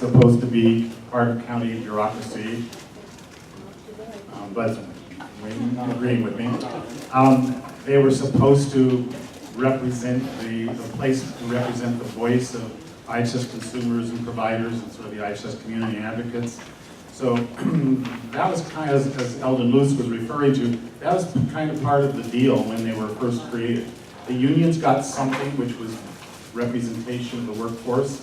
supposed to be part of county bureaucracy, but agreeing with me. They were supposed to represent the place to represent the voice of IHS consumers and providers and sort of the IHS community advocates. So that was kind of, as Eldon Luce was referring to, that was kind of part of the deal when they were first created. The unions got something which was representation of the workforce,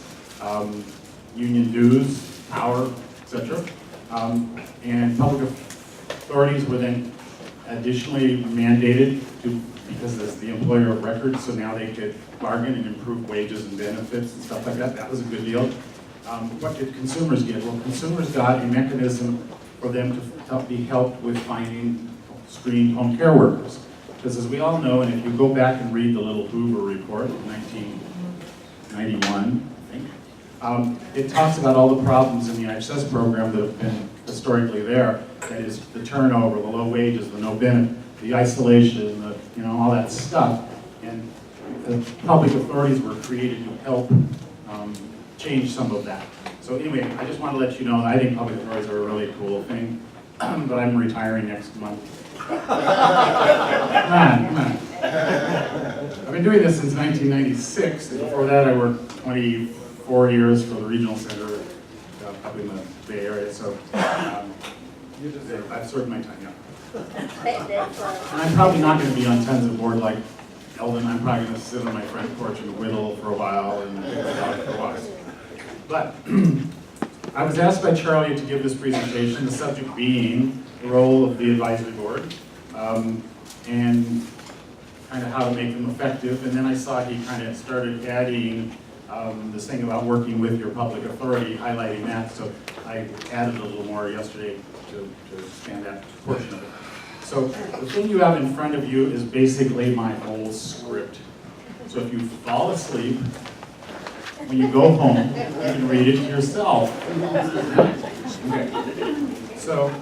union dues, power, etc. And public authorities were then additionally mandated to, because as the employer of record, so now they could bargain and improve wages and benefits and stuff like that. That was a good deal. What did consumers get? Well, consumers got a mechanism for them to be helped with finding screened home care workers. Because as we all know, and if you go back and read the little Hoover report of 1991, I think, it talks about all the problems in the IHS program that have been historically there. That is the turnover, the low wages, the no benefit, the isolation, all that stuff. And the public authorities were created to help change some of that. So anyway, I just want to let you know, I think public authorities are a really cool thing, but I'm retiring next month. Come on. I've been doing this since 1996. Before that, I worked 24 years for the regional center up in the Bay Area. So I've served my time, yeah. And I'm probably not going to be on tons of board like Eldon. I'm probably going to sit on my front porch and whittle for a while and think about it for a while. But I was asked by Charlie to give this presentation, the subject being the role of the advisory board and kind of how to make them effective. And then I saw he kind of started adding this thing about working with your public authority, highlighting that. So I added a little more yesterday to expand that portion of it. So the thing you have in front of you is basically my whole script. So if you fall asleep, when you go home, you can read it yourself. Okay. So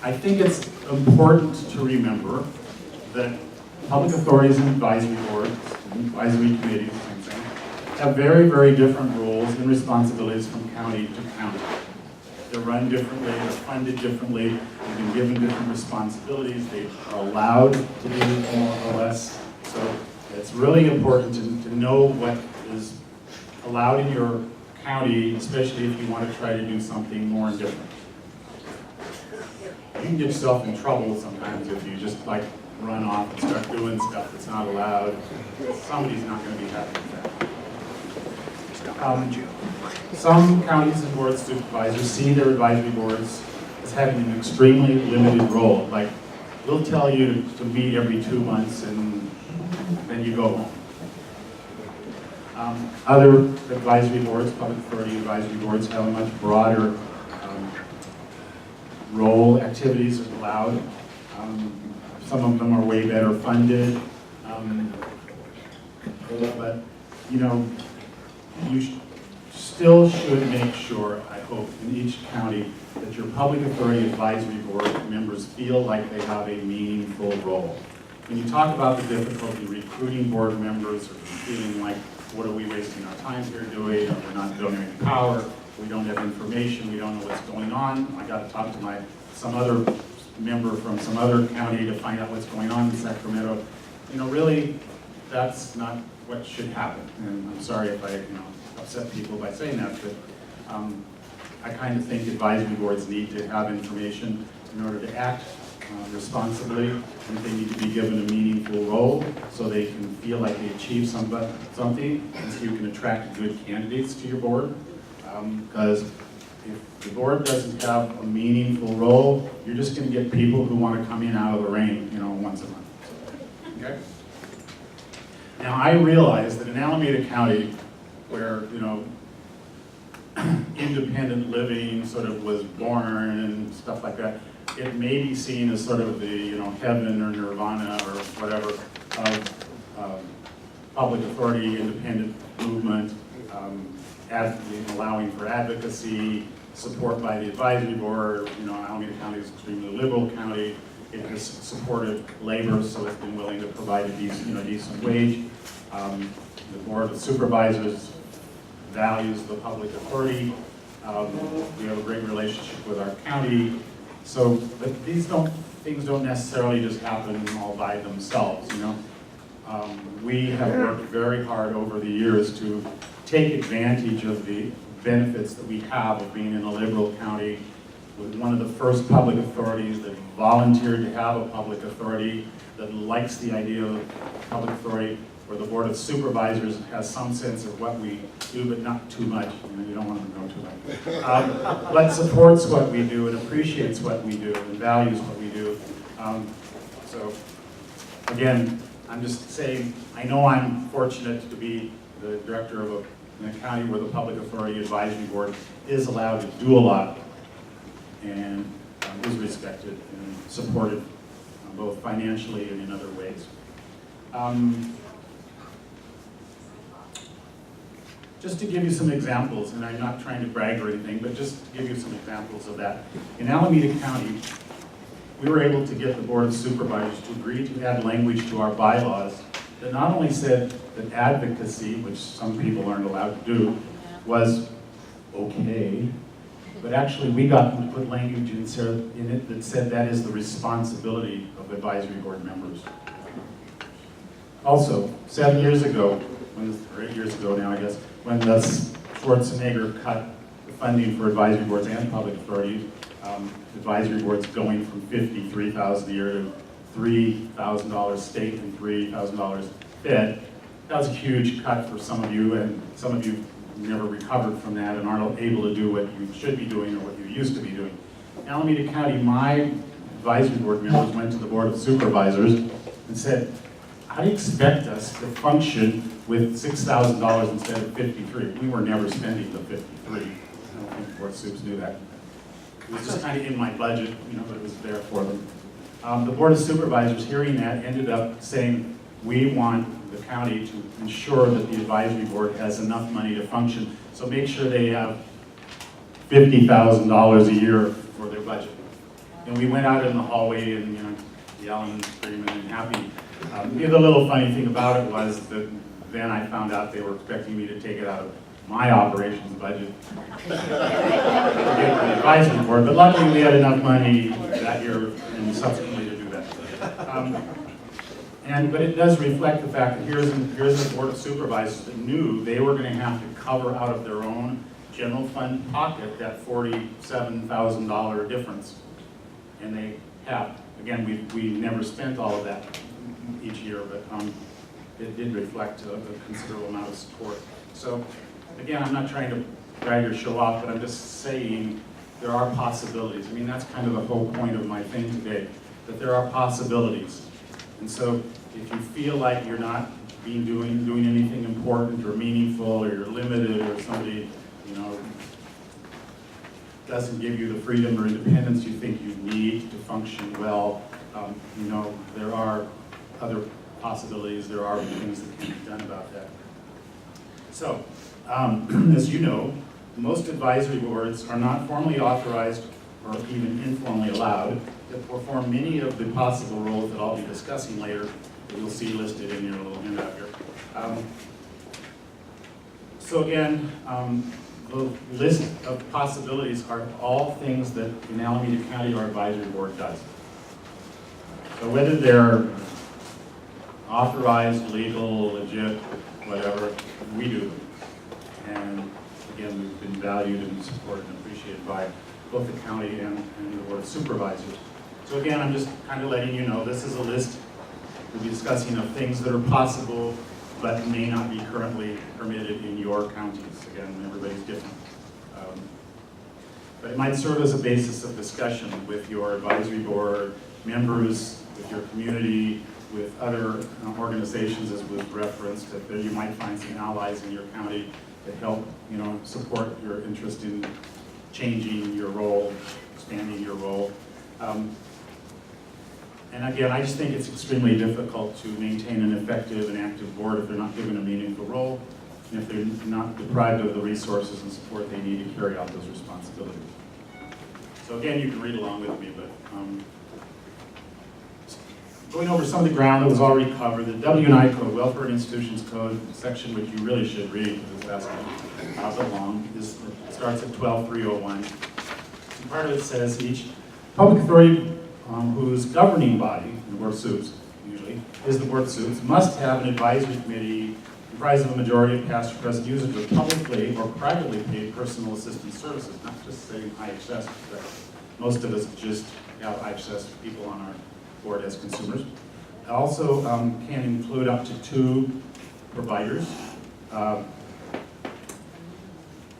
I think it's important to remember that public authorities and advisory boards, advisory committees, same thing, have very, very different roles and responsibilities from county to county. They're run differently, they're funded differently, they've been given different responsibilities, they are allowed to do more or less. So it's really important to know what is allowed in your county, especially if you want to try to do something more and different. You can get yourself in trouble sometimes if you just like run off and start doing stuff that's not allowed. Somebody's not going to be happy with that. Some counties and board supervisors see their advisory boards as having an extremely limited role. Like, we'll tell you to meet every 2 months and then you go home. Other advisory boards, public authority advisory boards, have a much broader role. Activities are allowed. Some of them are way better funded. But, you still should make sure, I hope, in each county that your public authority advisory board members feel like they have a meaningful role. When you talk about the difficulty recruiting board members or feeling like, what are we wasting our time here doing, or we're not donating power, we don't have information, we don't know what's going on, I got to talk to some other member from some other county to find out what's going on in Sacramento. Really, that's not what should happen. And I'm sorry if I upset people by saying that, but I kind of think advisory boards need to have information in order to act responsibly, and they need to be given a meaningful role so they can feel like they achieved something, and so you can attract good candidates to your board. Because if the board doesn't have a meaningful role, you're just going to get people who want to come in out of the rain, once a month. Okay? Now I realize that in Alameda County, where independent living sort of was born and stuff like that, it may be seen as sort of the heaven or nirvana or whatever of public authority, independent movement, allowing for advocacy, support by the advisory board. Alameda County is an extremely liberal county. It has supported labor, so it's been willing to provide a decent wage. The board of supervisors values the public authority. We have a great relationship with our county. So, but things don't necessarily just happen all by themselves, you know. We have worked very hard over the years to take advantage of the benefits that we have of being in a liberal county, with one of the first public authorities that volunteered to have a public authority, that likes the idea of public authority, where the Board of Supervisors has some sense of what we do, but not too much. You know, you don't want to know too much. But supports what we do and appreciates what we do and values what we do. So, again, I'm just saying, I know I'm fortunate to be the director of in a county where the Public Authority Advisory Board is allowed to do a lot and is respected and supported both financially and in other ways. Just to give you some examples, and I'm not trying to brag or anything, but just to give you some examples of that. In Alameda County, we were able to get the Board of Supervisors to agree to add language to our bylaws that not only said that advocacy, which some people aren't allowed to do, was okay, but actually we got them to put language in it that said that is the responsibility of advisory board members. Also, 7 years ago, or 8 years ago now I guess, when Schwarzenegger cut the funding for advisory boards and public authorities, advisory boards going from $53,000 a year to $3,000 state and $3,000 fed. That was a huge cut for some of you, and some of you never recovered from that and aren't able to do what you should be doing or what you used to be doing. In Alameda County, my advisory board members went to the Board of Supervisors and said, how do you expect us to function with $6,000 instead of $53,000? We were never spending the $53,000. I don't think Board of Supes knew that. It was just kind of in my budget, you know, but it was there for them. The Board of Supervisors, hearing that, ended up saying, we want the county to ensure that the advisory board has enough money to function, so make sure they have $50,000 a year for their budget. And we went out in the hallway and, you know, yelling and screaming and happy. The little funny thing about it was that then I found out they were expecting me to take it out of my operations budget to get the advisory board, but luckily we had enough money that year and subsequently to do that. But it does reflect the fact that here's a Board of Supervisors that knew they were going to have to cover out of their own general fund pocket that $47,000 difference. And they have. Again, we never spent all of that each year, but it did reflect a considerable amount of support. So, again, I'm not trying to brag or show off, but I'm just saying there are possibilities. I mean, that's kind of the whole point of my thing today, that there are possibilities. And so if you feel like you're not doing anything important or meaningful, or you're limited, or somebody, you know, doesn't give you the freedom or independence you think you need to function well, you know, there are other possibilities, there are things that can be done about that. So, as you know, most advisory boards are not formally authorized or even informally allowed to perform many of the possible roles that I'll be discussing later, that you'll see listed in your little handout here. So again, the list of possibilities are all things that in Alameda County our advisory board does. So whether they're authorized, legal, legit, whatever, we do them. And again, we've been valued and supported and appreciated by both the county and the Board of Supervisors. So again, I'm just kind of letting you know, this is a list we'll be discussing of things that are possible but may not be currently permitted in your counties. Again, everybody's different. But it might serve as a basis of discussion with your advisory board members, with your community, with other organizations, as was referenced, that you might find some allies in your county that help, you know, support your interest in changing your role, expanding your role. And again, I just think it's extremely difficult to maintain an effective and active board if they're not given a meaningful role, and if they're not deprived of the resources and support they need to carry out those responsibilities. So again, you can read along with me, but going over some of the ground that was already covered, the W&I Code, Welfare and Institutions Code, section which you really should read because it's that's a long, it starts at 12.301. And part of it says each public authority whose governing body, the Board of Soups usually, is the Board of Soups, must have an advisory committee comprised of a majority of past or present users of publicly or privately paid personal assistance services, not just saying IHS, but most of us just have IHS people on our board as consumers. It also can include up to 2 providers.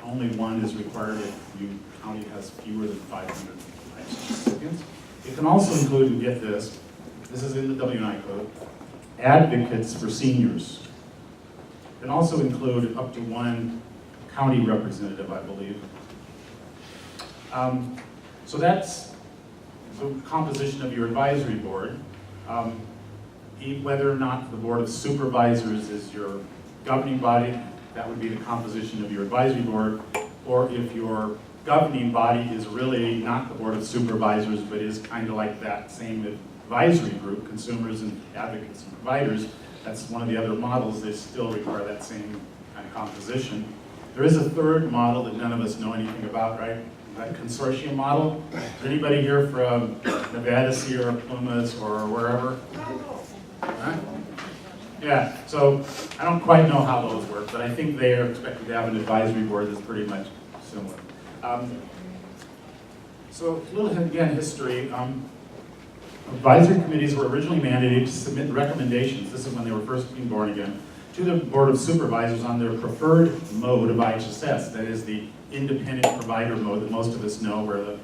Only one is required if your county has fewer than 500 IHS recipients. It can also include, and get this is in the W&I Code, advocates for seniors. It can also include up to 1 county representative, I believe. So that's the composition of your advisory board. Whether or not the Board of Supervisors is your governing body, that would be the composition of your advisory board, or if your governing body is really not the Board of Supervisors, but is kind of like that same advisory group, consumers and advocates and providers, that's one of the other models. They still require that same kind of composition. There is a third model that none of us know anything about, right? That consortium model. Is anybody here from Nevada, Sierra Plumas, or wherever? Huh? Yeah, so I don't quite know how those work, but I think they are expected to have an advisory board that's pretty much similar. So a little, again, history. Advisory committees were originally mandated to submit recommendations, this is when they were first being born again, to the Board of Supervisors on their preferred mode of IHSS, that is the independent provider mode that most of us know, where the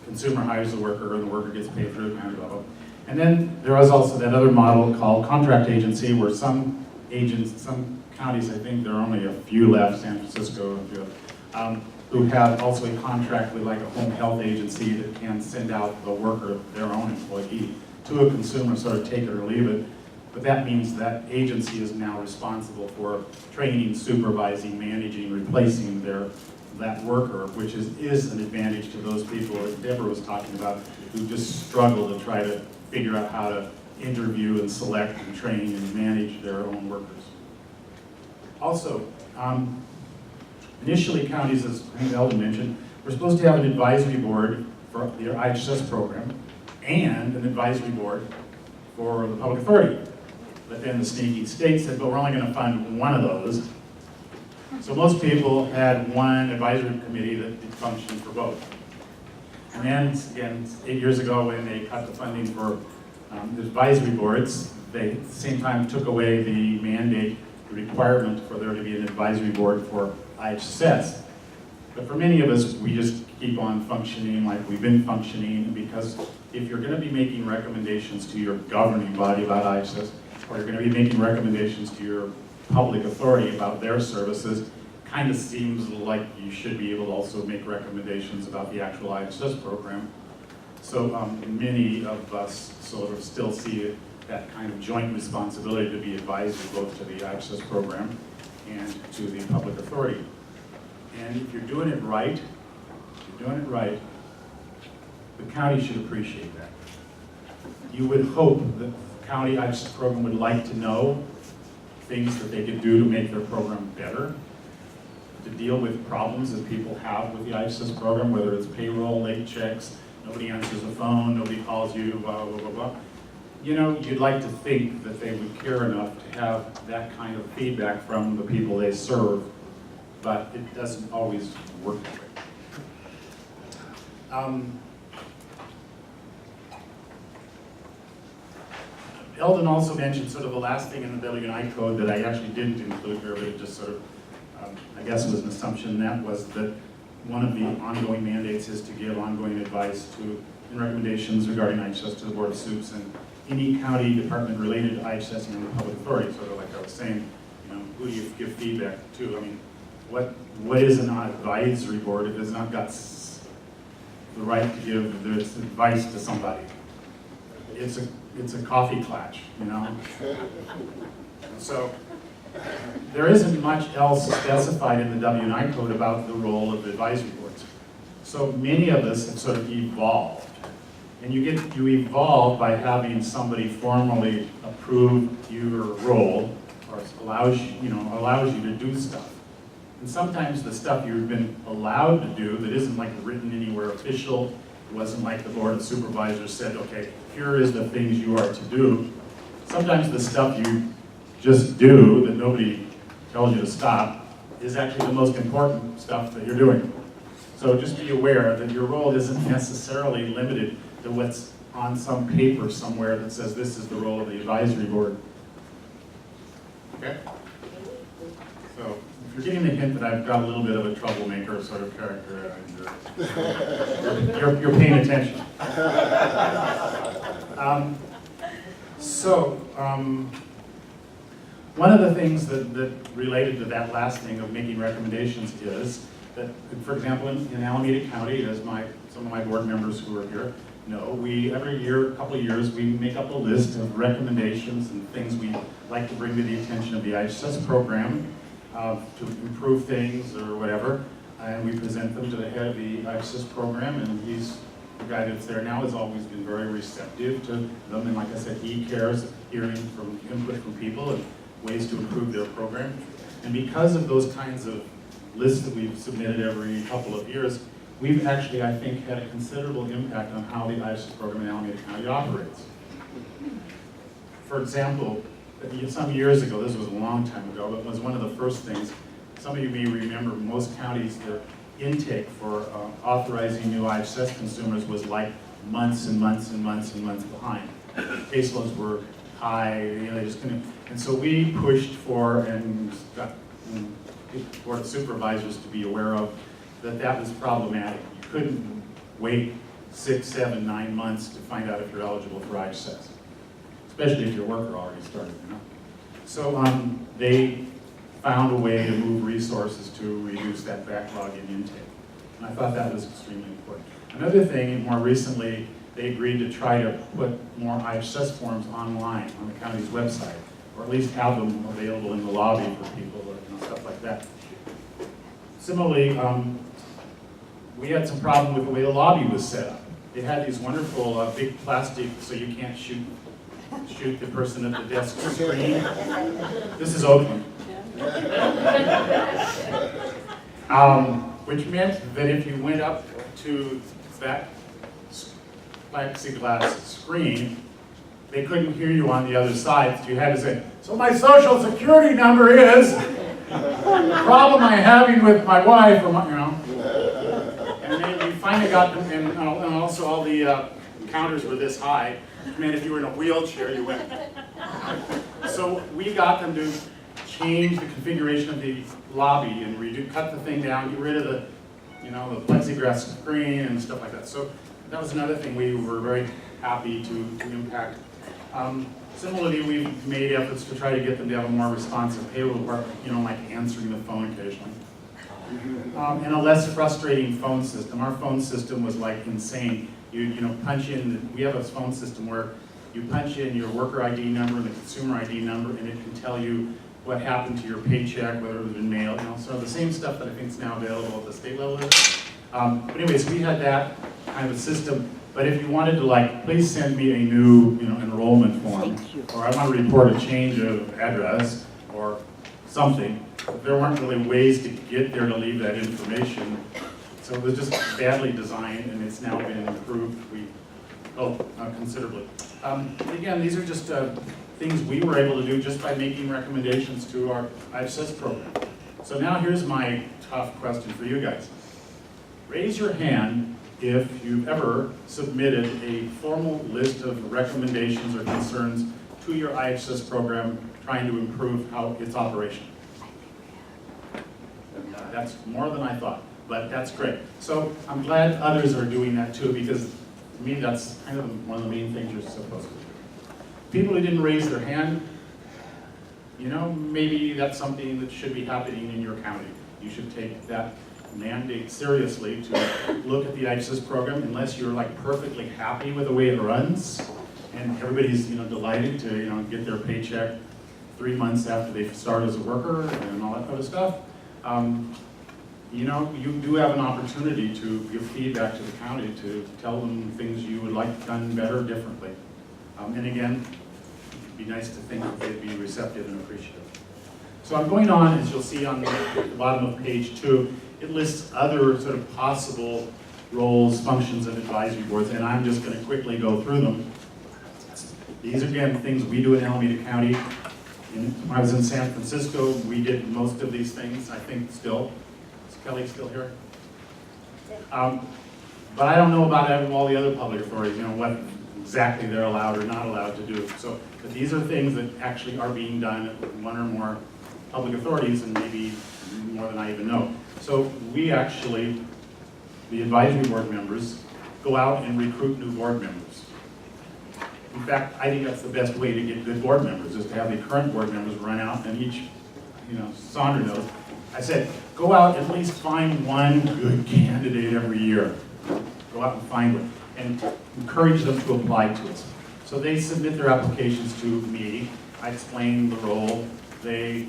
consumer hires the worker and the worker gets paid through the county level. And then there was also that other model called contract agency, where some agents, some counties, I think there are only a few left, San Francisco, and a few others, who have also a contract with like a home health agency that can send out the worker, their own employee, to a consumer, sort of take it or leave it. But that means that agency is now responsible for training, supervising, managing, replacing that worker, which is an advantage to those people that Deborah was talking about, who just struggle to try to figure out how to interview and select and train and manage their own workers. Also, initially counties, as I think Eldon mentioned, were supposed to have an advisory board for their IHSS program and an advisory board for the public authority. But then the sneaky state said, but we're only going to fund one of those. So most people had one advisory committee that functioned for both. And then, again, 8 years ago when they cut the funding for the advisory boards, they at the same time took away the mandate, the requirement for there to be an advisory board for IHSS. But for many of us, we just keep on functioning like we've been functioning, because if you're going to be making recommendations to your governing body about IHSS, or you're going to be making recommendations to your public authority about their services, kind of seems like you should be able to also make recommendations about the actual IHSS program. So many of us sort of still see that kind of joint responsibility to be advisory both to the IHSS program and to the public authority. And if you're doing it right, the county should appreciate that. You would hope that the county IHSS program would like to know things that they could do to make their program better, to deal with problems that people have with the IHSS program, whether it's payroll, late checks, nobody answers the phone, nobody calls you, blah, blah, blah, blah. You know, you'd like to think that they would care enough to have that kind of feedback from the people they serve, but it doesn't always work that way. Eldon also mentioned sort of the last thing in the W&I code that I actually didn't include here, but it just sort of, I guess was an assumption, and that was that one of the ongoing mandates is to give ongoing advice to and recommendations regarding IHSS to the Board of Soups and any county department related to IHSS and the public authority, sort of like I was saying, you know, who do you give feedback to? I mean, what is an advisory board if it's not got the right to give this advice to somebody? It's a coffee klatch, you know? So there isn't much else specified in the W&I code about the role of advisory boards. So many of us have sort of evolved And you evolve by having somebody formally approve your role, or allows you to do stuff. And sometimes the stuff you've been allowed to do that isn't like written anywhere official, it wasn't like the Board of Supervisors said, okay, here is the things you are to do. Sometimes the stuff you just do that nobody tells you to stop is actually the most important stuff that you're doing. So just be aware that your role isn't necessarily limited to what's on some paper somewhere that says this is the role of the advisory board. Okay? So if you're getting the hint that I've got a little bit of a troublemaker sort of character, you're paying attention. One of the things that related to that last thing of making recommendations is that, for example, in Alameda County, as some of my board members who are here know, every year, a couple of years, we make up a list of recommendations and things we like to bring to the attention of the IHSS program to improve things or whatever, and we present them to the head of the IHSS program, and he's the guy that's there now has always been very receptive to them, and like I said, he cares, hearing from input from people and ways to improve their program. And because of those kinds of lists that we've submitted every couple of years, we've actually, I think, had a considerable impact on how the IHSS program in Alameda County operates. For example, some years ago, this was a long time ago, but it was one of the first things, some of you may remember most counties, their intake for authorizing new IHSS consumers was like months and months and months and months behind. Caseloads were high, they just couldn't. And so we pushed for and got Board of Supervisors to be aware of that was problematic. You couldn't wait 6, 7, 9 months to find out if you're eligible for IHSS, especially if your worker already started. So they found a way to move resources to reduce that backlog in intake. And I thought that was extremely important. Another thing, more recently, they agreed to try to put more IHSS forms online on the county's website, or at least have them available in the lobby for people, or stuff like that. Similarly, we had some problem with the way the lobby was set up. They had these wonderful big plastic, so you can't shoot the person at the desk screen. This is Oakland. Which meant that if you went up to that plexiglass screen, they couldn't hear you on the other side. So you had to say, so my social security number is the problem I'm having with my wife, or my, And then we finally got them, and also all the counters were this high. It meant if you were in a wheelchair, you went. So we got them to change the configuration of the lobby and cut the thing down, get rid of the, the plexiglass screen and stuff like that. So that was another thing we were very happy to impact. Similarly, we've made efforts to try to get them to have a more responsive payroll department, like answering the phone occasionally. And a less frustrating phone system. Our phone system was like insane. You punch in, we have a phone system where you punch in your worker ID number and the consumer ID number, and it can tell you what happened to your paycheck, whether it was been mailed, so the same stuff that I think is now available at the state level. But anyways, we had that kind of a system. But if you wanted to, please send me a new, enrollment form, or I want to report a change of address, or something, there weren't really ways to get there to leave that information. So it was just badly designed, and it's now been improved considerably. Again, these are just things we were able to do just by making recommendations to our IHSS program. So now here's my tough question for you guys. Raise your hand if you've ever submitted a formal list of recommendations or concerns to your IHSS program trying to improve how its operation. That's more than I thought, but that's great. So I'm glad others are doing that too, because to me that's kind of one of the main things you're supposed to do. People who didn't raise their hand, maybe that's something that should be happening in your county. You should take that mandate seriously to look at the IHSS program, unless you're perfectly happy with the way it runs, and everybody's delighted to get their paycheck 3 months after they start as a worker and all that kind of stuff. you know, you do have an opportunity to give feedback to the county, to tell them things you would like done better, differently. And again, it'd be nice to think that they'd be receptive and appreciative. So I'm going on, as you'll see on the bottom of page 2, it lists other sort of possible roles, functions of advisory boards, and I'm just going to quickly go through them. These are, again, things we do in Alameda County. When I was in San Francisco, we did most of these things, I think still. Is Kelly still here? But I don't know about all the other public authorities, you know, what exactly they're allowed or not allowed to do. So, but these are things that actually are being done at one or more public authorities, and maybe more than I even know. So we actually, the advisory board members, go out and recruit new board members. In fact, I think that's the best way to get good board members, is to have the current board members run out and each, you know, Sandra knows. I said, go out, at least find one good candidate every year. Go out and find one, and encourage them to apply to us. So they submit their applications to me. I explain the role. They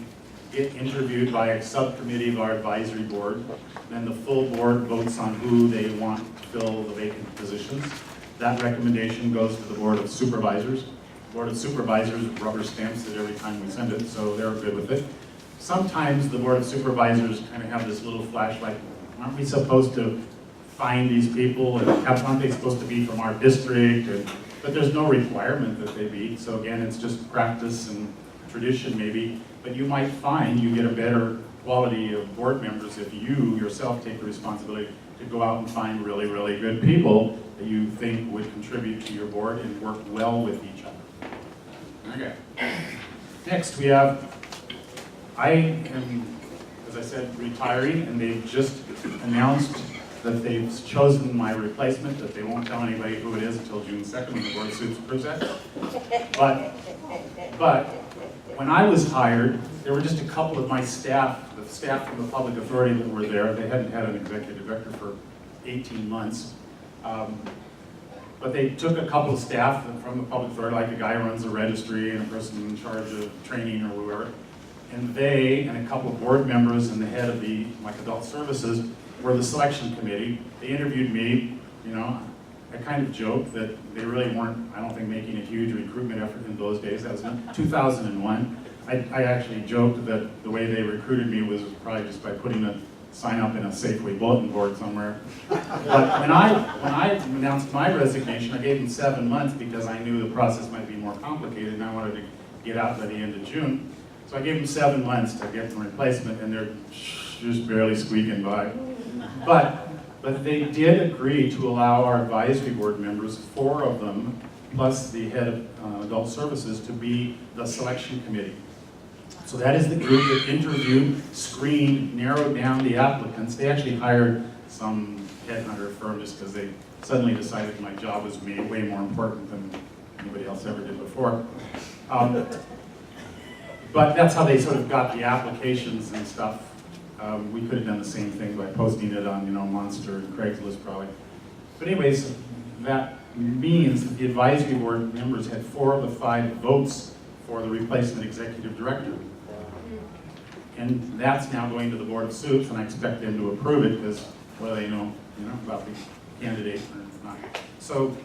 get interviewed by a subcommittee of our advisory board. Then the full board votes on who they want to fill the vacant positions. That recommendation goes to the Board of Supervisors. Board of Supervisors rubber stamps it every time we send it, so they're good with it. Sometimes the Board of Supervisors kind of have this little flashlight. Aren't we supposed to find these people, and aren't they supposed to be from our district? But there's no requirement that they be. So again, it's just practice and tradition maybe. But you might find you get a better quality of board members if you yourself take the responsibility to go out and find really, really good people that you think would contribute to your board and work well with each other. Okay. Next we have, I am, as I said, retiring, and they've just announced that they've chosen my replacement, that they won't tell anybody who it is until June 2nd when the Board of Suits approves that. But when I was hired, there were just a couple of my staff, the staff from the public authority that were there. They hadn't had an executive director for 18 months. But they took a couple of staff from the public authority, like the guy who runs the registry and a person in charge of training or whoever. And they and a couple of board members and the head of the adult services were the selection committee. They interviewed me, you know. I kind of joked that they really weren't, I don't think, making a huge recruitment effort in those days. That was in 2001. I actually joked that the way they recruited me was probably just by putting a sign up in a Safeway bulletin board somewhere. But when I announced my resignation, I gave them 7 months because I knew the process might be more complicated and I wanted to get out by the end of June. So I gave them 7 months to get the replacement, and they're just barely squeaking by. But they did agree to allow our advisory board members, 4 of them, plus the head of adult services, to be the selection committee. So that is the group that interviewed, screened, narrowed down the applicants. They actually hired some headhunter firm just because they suddenly decided my job was way more important than anybody else ever did before. But that's how they sort of got the applications and stuff. We could have done the same thing by posting it on, you know, Monster and Craigslist probably. But anyways, that means that the advisory board members had 4 of the 5 votes for the replacement executive director. And that's now going to the Board of Suits, and I expect them to approve it because what do they know, you know, about the candidate or not. So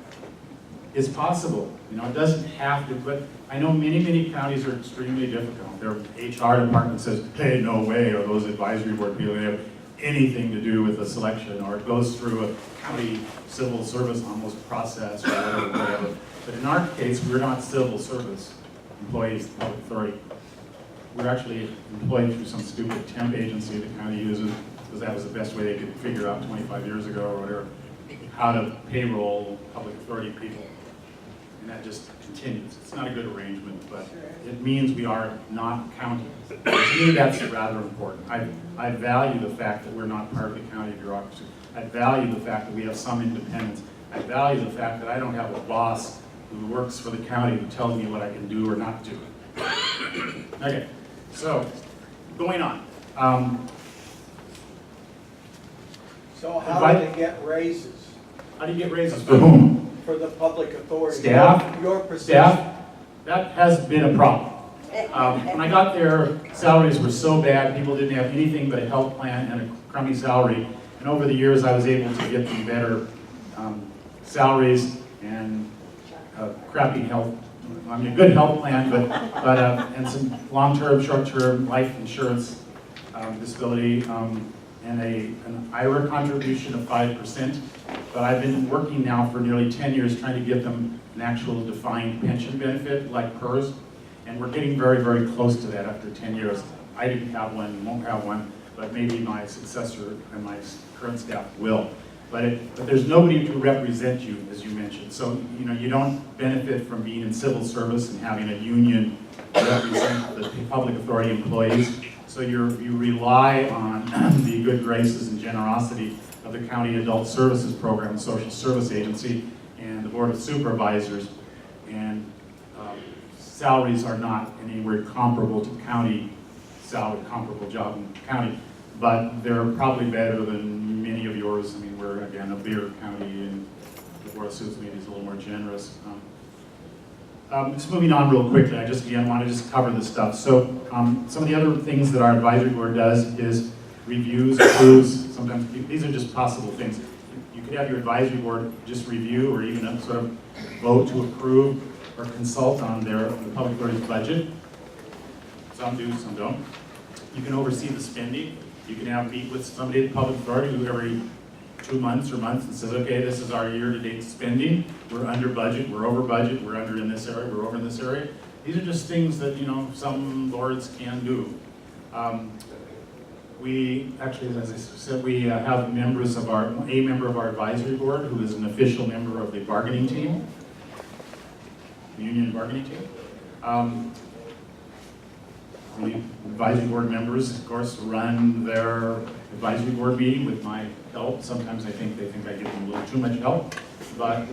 it's possible, you know, it doesn't have to, but I know many counties are extremely difficult. Their HR department says, hey, no way are those advisory board people going to have anything to do with the selection, or it goes through a county civil service almost process or whatever. But in our case, we're not civil service employees of the public authority. We're actually employed through some stupid temp agency the county uses, because that was the best way they could figure out 25 years ago or whatever, how to payroll public authority people. And that just continues. It's not a good arrangement, but it means we are not county. To me, that's rather important. I value the fact that we're not part of the county bureaucracy. I value the fact that we have some independence. I value the fact that I don't have a boss who works for the county who tells me what I can do or not do. Okay, so going on. So how do they get raises? How do you get raises for whom? For the public authority. Staff? Your position. Staff? That has been a problem. When I got there, salaries were so bad, people didn't have anything but a health plan and a crummy salary. And over the years, I was able to get them better salaries and crappy health, I mean, a good health plan, and some long-term, short-term life insurance, disability, and an IRA contribution of 5%. But I've been working now for nearly 10 years trying to get them an actual defined pension benefit like PERS. And we're getting very, very close to that after 10 years. I didn't have one, won't have one, but maybe my successor and my current staff will. But there's nobody to represent you, as you mentioned. So, you don't benefit from being in civil service and having a union represent the public authority employees. So you rely on the good graces and generosity of the County Adult Services Program, the Social Service Agency, and the Board of Supervisors. And salaries are not anywhere comparable to county salary, comparable job in the county, but they're probably better than many of yours. I mean, we're, again, a bigger county, and the Board of Supervisors maybe is a little more generous. Just moving on real quickly, I want to just cover this stuff. So some of the other things that our advisory board does is reviews, approves, sometimes these are just possible things. You could have your advisory board just review or even sort of vote to approve or consult on the public authority's budget. Some do, some don't. You can oversee the spending. You can meet with somebody at the public authority who every 2 months or months and says, okay, this is our year-to-date spending. We're under budget, we're over budget, we're under in this area, we're over in this area. These are just things that, some boards can do. We actually, as I said, we have members of a member of our advisory board who is an official member of the bargaining team, the union bargaining team. The advisory board members, of course, run their advisory board meeting with my help. Sometimes they think I give them a little too much help, but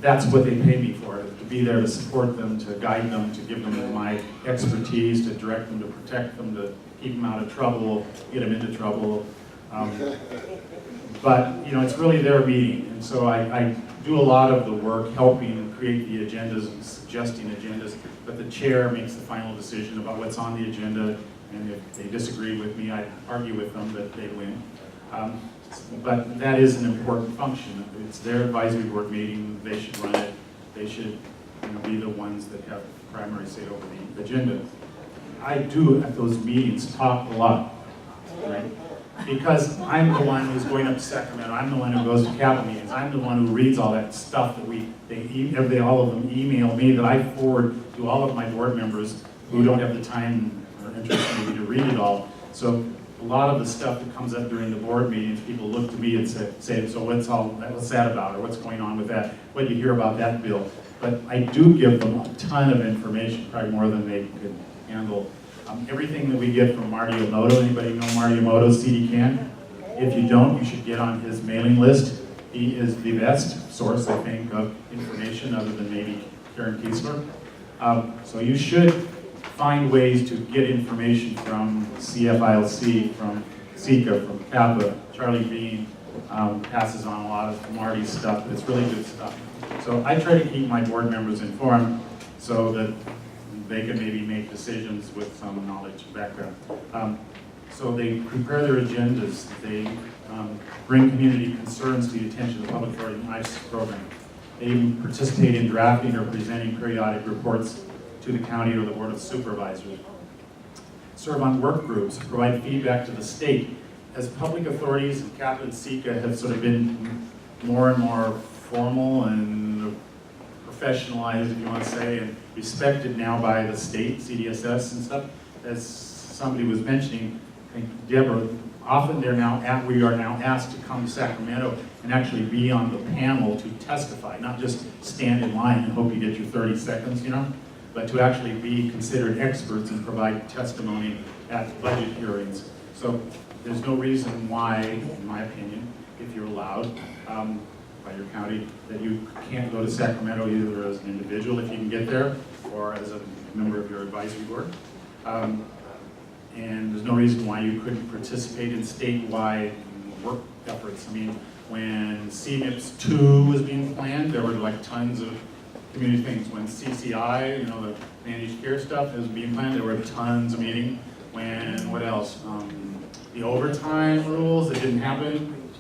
that's what they pay me for, to be there to support them, to guide them, to give them my expertise, to direct them, to protect them, to keep them out of trouble, get them into trouble. But it's really their meeting, and so I do a lot of the work helping create the agendas and suggesting agendas, but the chair makes the final decision about what's on the agenda, and if they disagree with me, I argue with them that they win. But that is an important function. It's their advisory board meeting, they should run it, they should be the ones that have primary say over the agenda. I do at those meetings talk a lot, right? Because I'm the one who's going up to Sacramento, I'm the one who goes to cabinet meetings, I'm the one who reads all that stuff that all of them email me, that I forward to all of my board members who don't have the time or interest maybe to read it all. So a lot of the stuff that comes up during the board meetings, people look to me and say, so what's that about, or what's going on with that? What do you hear about that bill? But I do give them a ton of information, probably more than they could handle. Everything that we get from Marty Emoto, anybody know Marty Emoto's CD Can? If you don't, you should get on his mailing list. He is the best source, I think, of information other than maybe Karen Kiesler. So you should find ways to get information from CFILC, from CICA, from CAPA. Charlie Bean passes on a lot of Marty's stuff, but it's really good stuff. So I try to keep my board members informed so that they can maybe make decisions with some knowledge and background. So they prepare their agendas, they bring community concerns to the attention of the public authority ICE program. They even participate in drafting or presenting periodic reports to the county or the Board of Supervisors. Serve on work groups, provide feedback to the state. As public authorities, CAP and CICA have sort of been more and more formal and professionalized, if you want to say, and respected now by the state, CDSS and stuff. As somebody was mentioning, I think Deborah, often we are now asked to come to Sacramento and actually be on the panel to testify, not just stand in line and hope you get your 30 seconds, but to actually be considered experts and provide testimony at budget hearings. So there's no reason why, in my opinion, if you're allowed by your county, that you can't go to Sacramento either as an individual if you can get there, or as a member of your advisory board. And there's no reason why you couldn't participate in statewide work efforts. I mean, when CMIPS 2 was being planned, there were like tons of community things. When CCI, you know, the managed care stuff was being planned, there were tons of meetings. When, what else? The overtime rules that didn't happen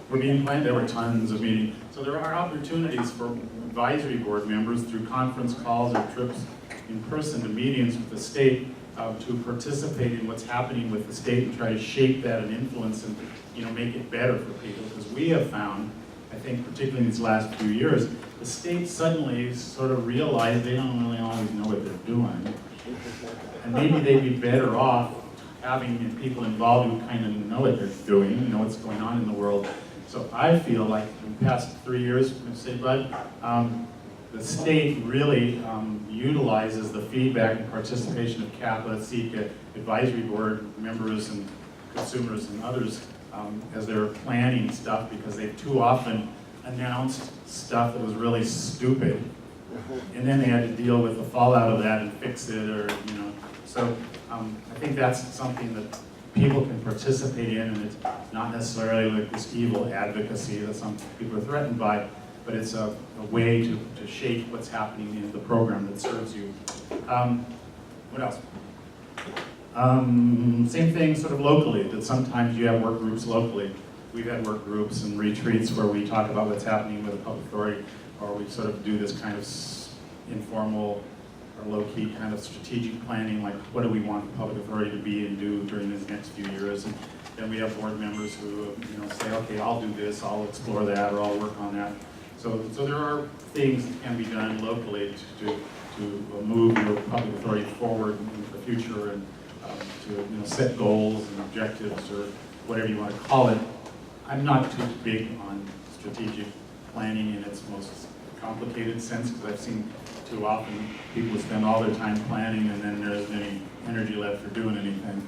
were being planned, there were tons of meetings. So there are opportunities for advisory board members through conference calls or trips in person to meetings with the state to participate in what's happening with the state and try to shape that and influence and, you know, make it better for people. Because we have found, I think particularly in these last few years, the state suddenly sort of realized they don't really always know what they're doing. And maybe they'd be better off having people involved who kind of know what they're doing, know what's going on in the world. So I feel like in the past 3 years, say, Bud, the state really utilizes the feedback and participation of CAPA, CICA, advisory board members and consumers and others as they're planning stuff, because they've too often announced stuff that was really stupid, and then they had to deal with the fallout of that and fix it, or, you know. So I think that's something that people can participate in, and it's not necessarily like this evil advocacy that some people are threatened by, but it's a way to shape what's happening in the program that serves you. What else? Same thing sort of locally, that sometimes you have work groups locally. We've had work groups and retreats where we talk about what's happening with the public authority, or we sort of do this kind of informal or low-key kind of strategic planning, like what do we want the public authority to be and do during these next few years. And then we have board members who, you know, say, okay, I'll do this, I'll explore that, or I'll work on that. So there are things that can be done locally to move your public authority forward into the future, and to, you know, set goals and objectives, or whatever you want to call it. I'm not too big on strategic planning in its most complicated sense, because I've seen too often people spend all their time planning and then there isn't any energy left for doing anything.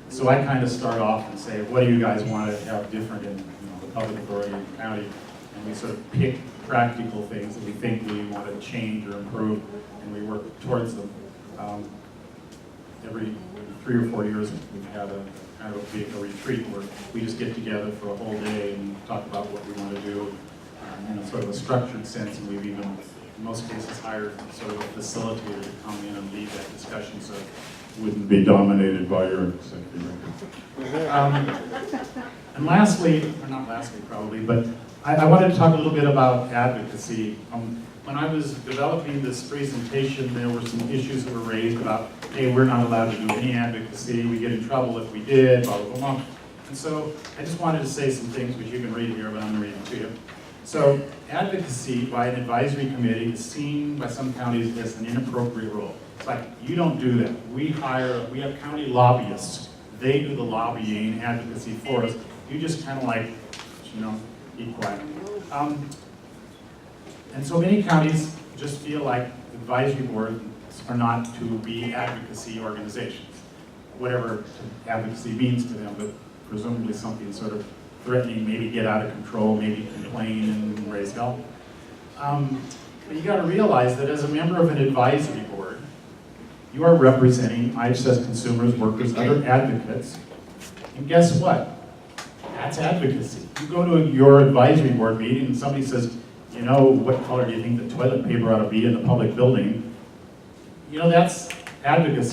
So I kind of start off and say, what do you guys want to have different in, you know, the public authority in the county? And we sort of pick practical things that we think we want to change or improve, and we work towards them. Every 3 or 4 years, we've had a kind of a retreat where we just get together for a whole day and talk about what we want to do in a sort of a structured sense, and we've even, in most cases, hired sort of a facilitator to come in and lead that discussion, so it wouldn't be dominated by your executive. And lastly, or not lastly probably, but I wanted to talk a little bit about advocacy. When I was developing this presentation, there were some issues that were raised about, hey, we're not allowed to do any advocacy, we get in trouble if we did, blah, blah, blah. And so I just wanted to say some things, which you can read here, but I'm going to read it to you. So advocacy by an advisory committee is seen by some counties as an inappropriate role. It's like, you don't do that. We have county lobbyists. They do the lobbying, advocacy for us. You just kind of like, you know, be quiet. And so many counties just feel like advisory boards are not to be advocacy organizations, whatever advocacy means to them, but presumably something sort of threatening, maybe get out of control, maybe complain and raise hell. But you got to realize that as a member of an advisory board, you are representing IHS consumers, workers, other advocates, and guess what? That's advocacy. You go to your advisory board meeting and somebody says, you know, what color do you think the toilet paper ought to be in the public building? You know, that's advocacy.